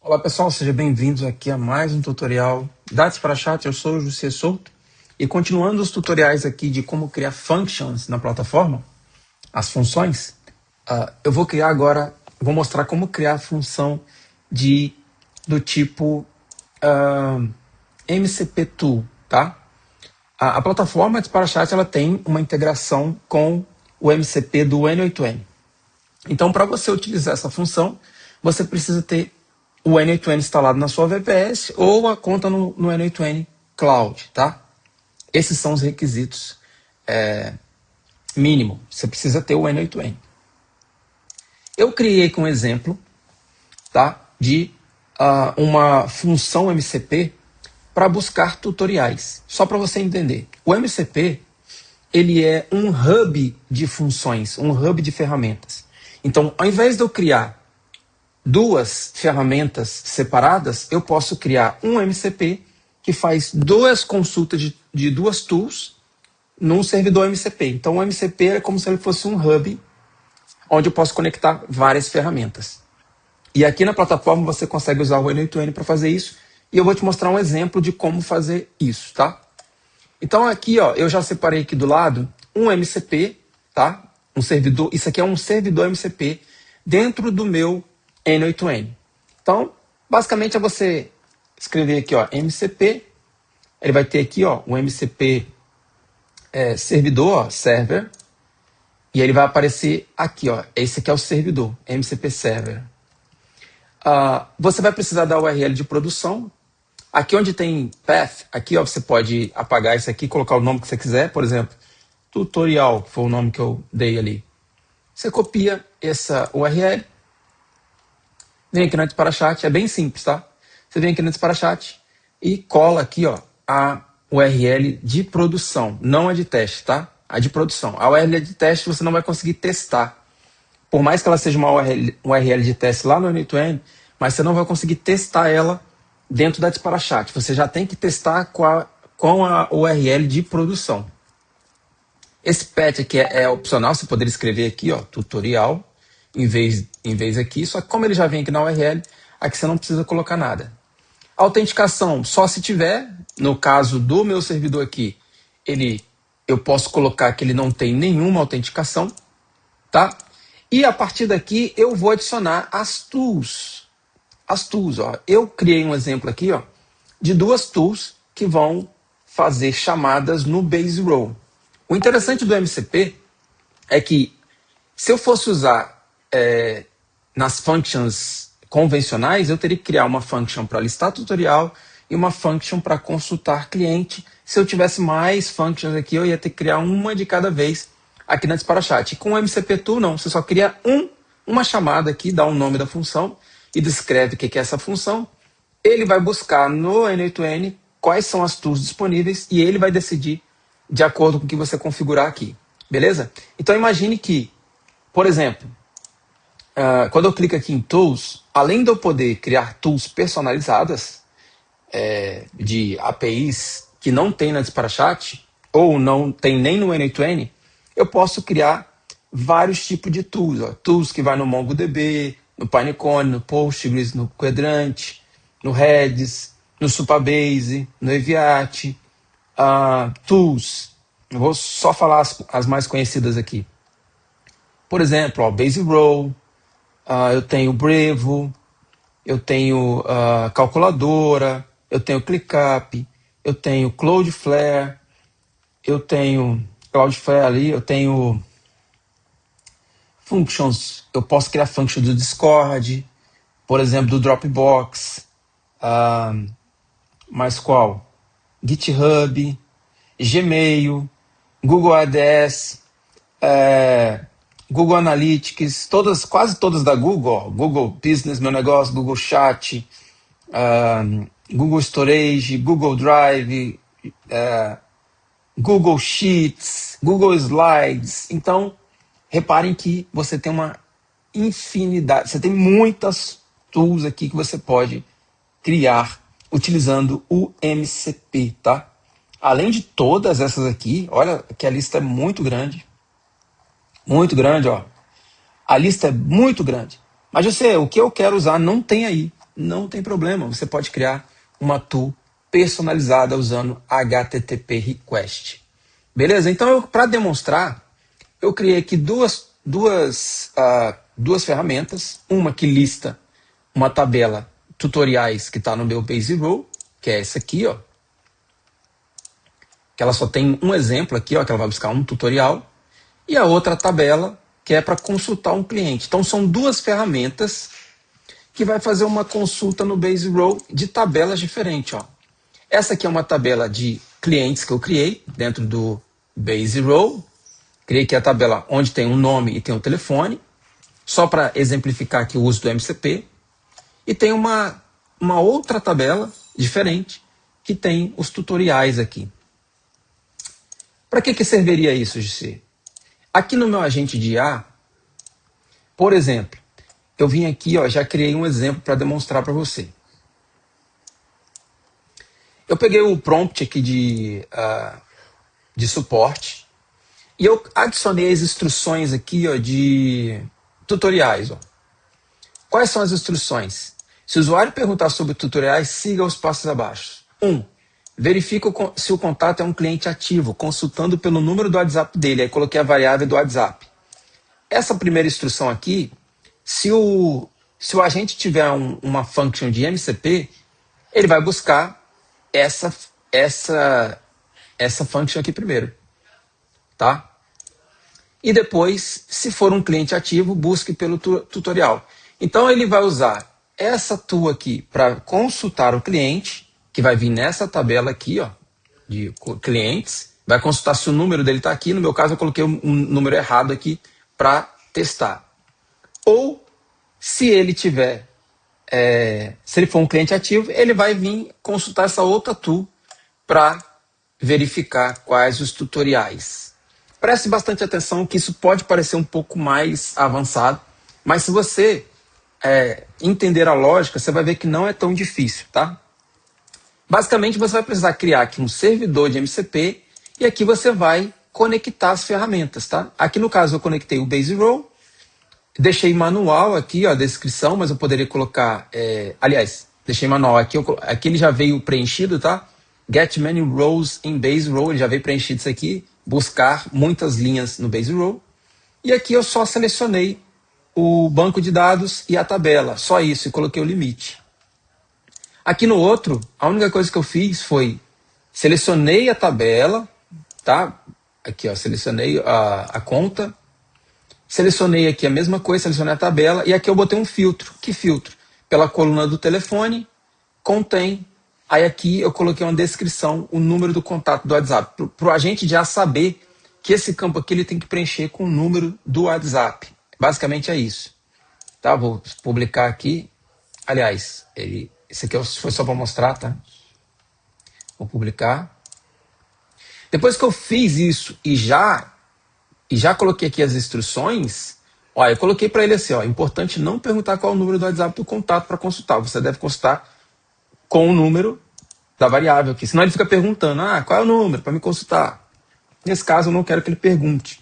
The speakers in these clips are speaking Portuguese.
Olá pessoal, sejam bem-vindos aqui a mais um tutorial da Disparachat. Eu sou o José Souto e continuando os tutoriais aqui de como criar functions na plataforma, as funções, eu vou criar agora, vou mostrar como criar a função do tipo MCP Tool, tá? A plataforma Disparachat ela tem uma integração com o MCP do N8N. Então, para você utilizar essa função, você precisa ter o N8N instalado na sua VPS ou a conta no N8N Cloud, tá? Esses são os requisitos mínimo. Você precisa ter o N8N. Eu criei aqui um exemplo, tá? De uma função MCP para buscar tutoriais. Só para você entender. O MCP, ele é um hub de funções, um hub de ferramentas. Então, ao invés de eu criar duas ferramentas separadas, eu posso criar um MCP que faz duas consultas de duas tools num servidor MCP. Então, o MCP é como se ele fosse um hub onde eu posso conectar várias ferramentas. E aqui na plataforma você consegue usar o N8N para fazer isso. E eu vou te mostrar um exemplo de como fazer isso, tá? Então aqui, ó, eu já separei aqui do lado um MCP, tá? Um servidor, isso aqui é um servidor MCP dentro do meu N8N. Então, basicamente é você escrever aqui, ó, MCP. Ele vai ter aqui, ó, o MCP servidor, ó, server. E ele vai aparecer aqui, ó. Esse aqui é o servidor, MCP server. Você vai precisar da URL de produção. Aqui onde tem path, aqui ó, você pode apagar isso aqui, colocar o nome que você quiser, por exemplo, tutorial, que foi o nome que eu dei ali. Você copia essa URL, vem aqui na Disparachat, é bem simples, tá? Você vem aqui na Disparachat e cola aqui ó, a URL de produção, não a de teste, tá? A de produção. A URL de teste você não vai conseguir testar. Por mais que ela seja uma URL de teste lá no N8N, mas você não vai conseguir testar ela dentro da Disparachat. Você já tem que testar com a URL de produção. Esse path aqui é opcional, você poderia escrever aqui, ó, tutorial, em vez aqui, só que como ele já vem aqui na URL, aqui você não precisa colocar nada. Autenticação, só se tiver, no caso do meu servidor aqui, eu posso colocar que ele não tem nenhuma autenticação, tá? E a partir daqui eu vou adicionar as tools. As tools, ó. Eu criei um exemplo aqui, ó, de duas tools que vão fazer chamadas no base row. O interessante do MCP é que se eu fosse usar nas functions convencionais, eu teria que criar uma function para listar tutorial e uma function para consultar cliente. Se eu tivesse mais functions aqui, eu ia ter que criar uma de cada vez aqui na Disparachat. E com o MCP Tool, não. Você só cria uma chamada aqui, dá o nome da função e descreve o que é essa função. Ele vai buscar no N8N quais são as tools disponíveis e ele vai decidir de acordo com o que você configurar aqui. Beleza? Então imagine que, por exemplo, quando eu clico aqui em Tools, além de eu poder criar tools personalizadas de APIs que não tem na Disparachat ou não tem nem no N8N, eu posso criar vários tipos de tools. Ó. Tools que vai no MongoDB, no Pinecone, no Postgres, no Quadrant, no Redis, no Supabase, no Eviat. Tools, eu vou só falar as mais conhecidas aqui. Por exemplo, ó, Base Row, eu tenho Brevo, eu tenho calculadora, eu tenho ClickUp, eu tenho Cloudflare, eu tenho Cloudflare ali, eu tenho functions, eu posso criar function do Discord, por exemplo, do Dropbox, mais qual? GitHub, Gmail, Google Ads, Google Analytics, quase todas da Google, ó, Google Business, meu negócio, Google Chat, Google Storage, Google Drive, Google Sheets, Google Slides. Então, reparem que você tem uma infinidade, você tem muitas tools aqui que você pode criar utilizando o MCP, tá? Além de todas essas aqui, olha que a lista é muito grande. Muito grande, ó. A lista é muito grande. Mas você, o que eu quero usar não tem aí. Não tem problema, você pode criar uma tool personalizada usando HTTP Request. Beleza? Então, para demonstrar, eu criei aqui duas ferramentas. Uma que lista uma tabela tutoriais que está no meu Base Row, que é essa aqui, ó. Que ela só tem um exemplo aqui, ó, que ela vai buscar um tutorial. E a outra tabela, que é para consultar um cliente. Então, são duas ferramentas que vai fazer uma consulta no Base Row de tabelas diferentes, ó. Essa aqui é uma tabela de clientes que eu criei dentro do Base Row. Criei aqui a tabela onde tem um nome e tem um telefone, só para exemplificar aqui o uso do MCP. E tem uma outra tabela diferente que tem os tutoriais aqui. Para que serviria isso, GC? Aqui no meu agente de IA, por exemplo, eu vim aqui, ó, já criei um exemplo para demonstrar para você. Eu peguei o prompt aqui de suporte e eu adicionei as instruções aqui, ó, de tutoriais. Ó. Quais são as instruções? Se o usuário perguntar sobre tutoriais, siga os passos abaixo. 1. Verifique se o contato é um cliente ativo, consultando pelo número do WhatsApp dele. Aí coloquei a variável do WhatsApp. Essa primeira instrução aqui, se o agente tiver uma function de MCP, ele vai buscar essa function aqui primeiro. Tá? E depois, se for um cliente ativo, busque pelo tutorial. Então ele vai usar essa tool aqui para consultar o cliente, que vai vir nessa tabela aqui, ó, de clientes, vai consultar se o número dele está aqui. No meu caso, eu coloquei um número errado aqui para testar. Ou, se ele tiver, se ele for um cliente ativo, ele vai vir consultar essa outra tool para verificar quais os tutoriais. Preste bastante atenção que isso pode parecer um pouco mais avançado, mas se você entender a lógica, você vai ver que não é tão difícil, tá? Basicamente, você vai precisar criar aqui um servidor de MCP e aqui você vai conectar as ferramentas, tá? Aqui no caso eu conectei o Base Row, deixei manual aqui, ó, a descrição, mas eu poderia colocar, aliás, deixei manual aqui, aqui ele já veio preenchido, tá? Get many rows in Base Row, ele já veio preenchido isso aqui, buscar muitas linhas no Base Row. E aqui eu só selecionei o banco de dados e a tabela, só isso, e coloquei o limite. Aqui no outro, a única coisa que eu fiz foi selecionei a tabela, tá? Aqui, ó, selecionei a conta, selecionei aqui a mesma coisa, selecionei a tabela, e aqui eu botei um filtro. Que filtro? Pela coluna do telefone, contém. Aí aqui eu coloquei uma descrição, o número do contato do WhatsApp, para o agente já saber que esse campo aqui ele tem que preencher com o número do WhatsApp. Basicamente é isso. Tá? Vou publicar aqui. Aliás, esse aqui foi só para mostrar, tá? Vou publicar. Depois que eu fiz isso e já coloquei aqui as instruções, ó, eu coloquei para ele assim, ó, importante não perguntar qual é o número do WhatsApp do contato para consultar. Você deve consultar com o número da variável aqui. Senão ele fica perguntando, qual é o número para me consultar? Nesse caso, eu não quero que ele pergunte.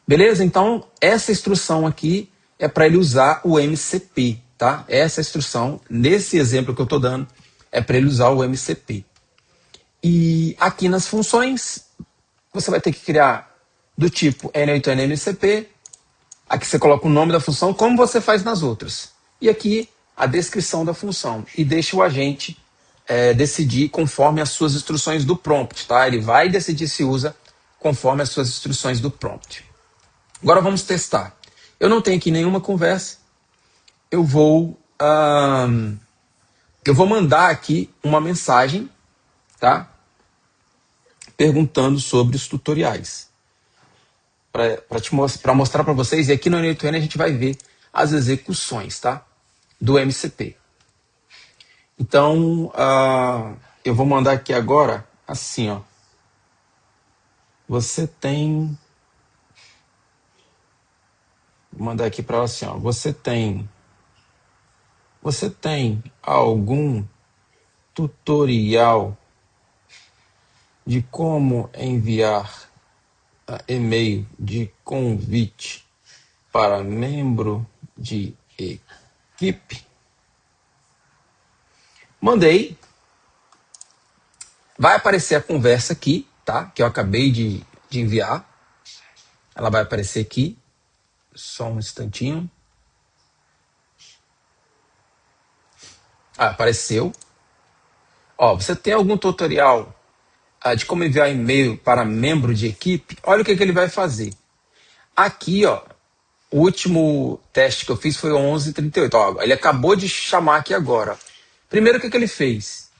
Beleza? Então, essa instrução aqui é para ele usar o MCP, tá? Essa instrução, nesse exemplo que eu estou dando, é para ele usar o MCP. E aqui nas funções, você vai ter que criar do tipo N8NMCP. Aqui você coloca o nome da função, como você faz nas outras. E aqui a descrição da função. E deixa o agente decidir conforme as suas instruções do prompt, tá? Ele vai decidir se usa conforme as suas instruções do prompt. Agora vamos testar. Eu não tenho aqui nenhuma conversa. Eu vou mandar aqui uma mensagem, tá? Perguntando sobre os tutoriais. Para mostrar para vocês, e aqui no N8N a gente vai ver as execuções, tá? Do MCP. Então, eu vou mandar aqui agora, assim, ó. Você tem... Vou mandar aqui para ela assim, ó. Você tem algum tutorial de como enviar e-mail de convite para membro de equipe? Mandei. Vai aparecer a conversa aqui, tá? Que eu acabei de enviar. Ela vai aparecer aqui. Só um instantinho. Apareceu. Ó, você tem algum tutorial de como enviar e-mail para membro de equipe? Olha o que ele vai fazer. Aqui, ó, o último teste que eu fiz foi 11h38. Ó, ele acabou de chamar aqui agora. Primeiro, o que ele fez?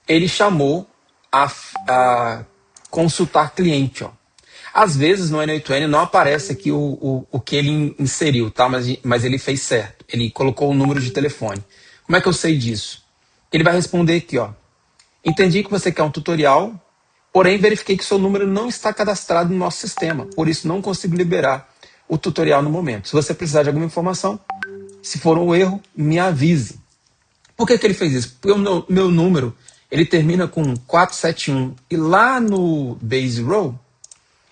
Ele chamou a consultar cliente. Ó. Às vezes no N8N não aparece aqui o que ele inseriu, tá? Mas ele fez certo. Ele colocou o número de telefone. Como é que eu sei disso? Ele vai responder aqui, ó. Entendi que você quer um tutorial, porém verifiquei que seu número não está cadastrado no nosso sistema. Por isso não consigo liberar o tutorial no momento. Se você precisar de alguma informação, se for um erro, me avise. Por que ele fez isso? Porque o meu número ele termina com 471 e lá no base row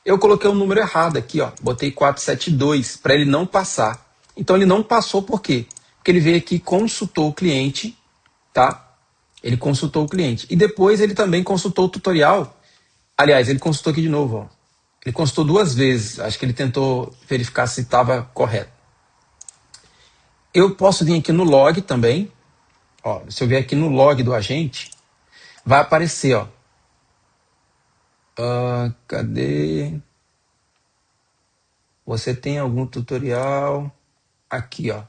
eu coloquei um número errado aqui, ó. Botei 472 para ele não passar. Então ele não passou por quê? Porque ele veio aqui e consultou o cliente, tá? Ele consultou o cliente. E depois ele também consultou o tutorial. Aliás, ele consultou aqui de novo, ó. Ele consultou 2 vezes. Acho que ele tentou verificar se estava correto. Eu posso vir aqui no log também. Ó, se eu vier aqui no log do agente, vai aparecer, ó. Cadê? Você tem algum tutorial? Aqui, ó.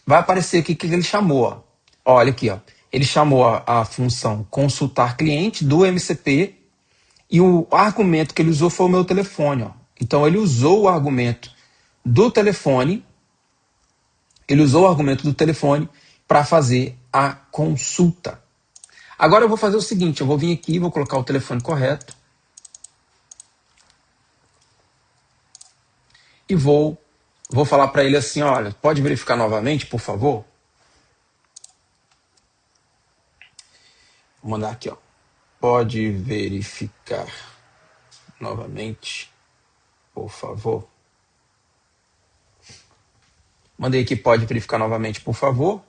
Vai aparecer aqui o que ele chamou, ó. Olha aqui, ó. Ele chamou a função consultar cliente do MCP e o argumento que ele usou foi o meu telefone, ó. Então ele usou o argumento do telefone. Ele usou o argumento do telefone para fazer a consulta. Agora eu vou fazer o seguinte, eu vou vir aqui e vou colocar o telefone correto. E vou falar para ele assim, olha, pode verificar novamente, por favor? Vou mandar aqui, ó. Pode verificar novamente, por favor? Mandei aqui, pode verificar novamente, por favor?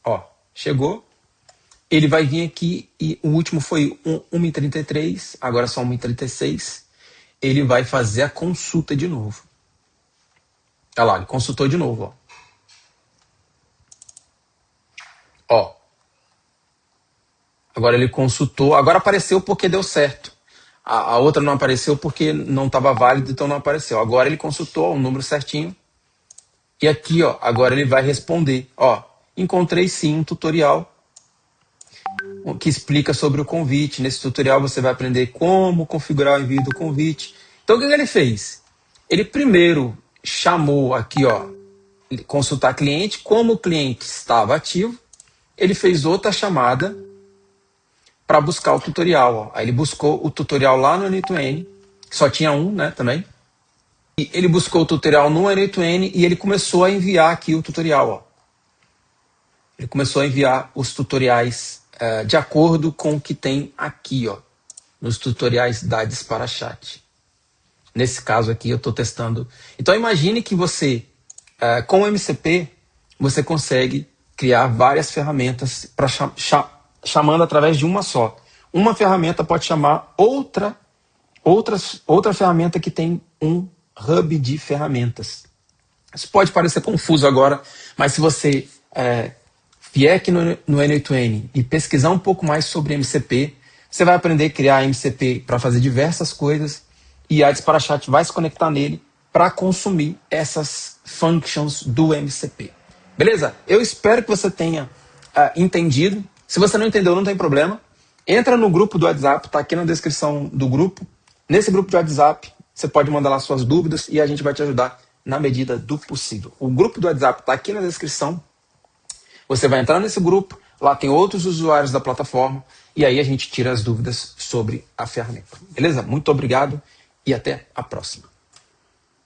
Ó, chegou. Ele vai vir aqui e o último foi 1h33, agora são 1h36. Ele vai fazer a consulta de novo. Olha lá, ele consultou de novo, ó. Ó. Agora ele consultou, agora apareceu porque deu certo. A outra não apareceu porque não estava válido, então não apareceu. Agora ele consultou o número certinho. E aqui, ó, agora ele vai responder. Ó, encontrei sim um tutorial que explica sobre o convite. Nesse tutorial você vai aprender como configurar o envio do convite. Então o que ele fez? Ele primeiro chamou aqui, ó, consultar cliente. Como o cliente estava ativo, ele fez outra chamada para buscar o tutorial. Ó. Aí ele buscou o tutorial lá no N8N, que só tinha um, né, também. E ele buscou o tutorial no N8N e ele começou a enviar aqui o tutorial. Ó. Ele começou a enviar os tutoriais de acordo com o que tem aqui, ó, nos tutoriais da Disparachat. Nesse caso aqui eu estou testando. Então imagine que você, com o MCP, você consegue criar várias ferramentas para chamando através de uma só. Uma ferramenta pode chamar outra ferramenta que tem um hub de ferramentas. Isso pode parecer confuso agora, mas se você vier aqui no N8N e pesquisar um pouco mais sobre MCP, você vai aprender a criar MCP para fazer diversas coisas e a Disparachat vai se conectar nele para consumir essas functions do MCP. Beleza? Eu espero que você tenha entendido. Se você não entendeu, não tem problema. Entra no grupo do WhatsApp, está aqui na descrição do grupo. Nesse grupo de WhatsApp, você pode mandar lá suas dúvidas e a gente vai te ajudar na medida do possível. O grupo do WhatsApp está aqui na descrição. Você vai entrar nesse grupo, lá tem outros usuários da plataforma e aí a gente tira as dúvidas sobre a ferramenta. Beleza? Muito obrigado e até a próxima.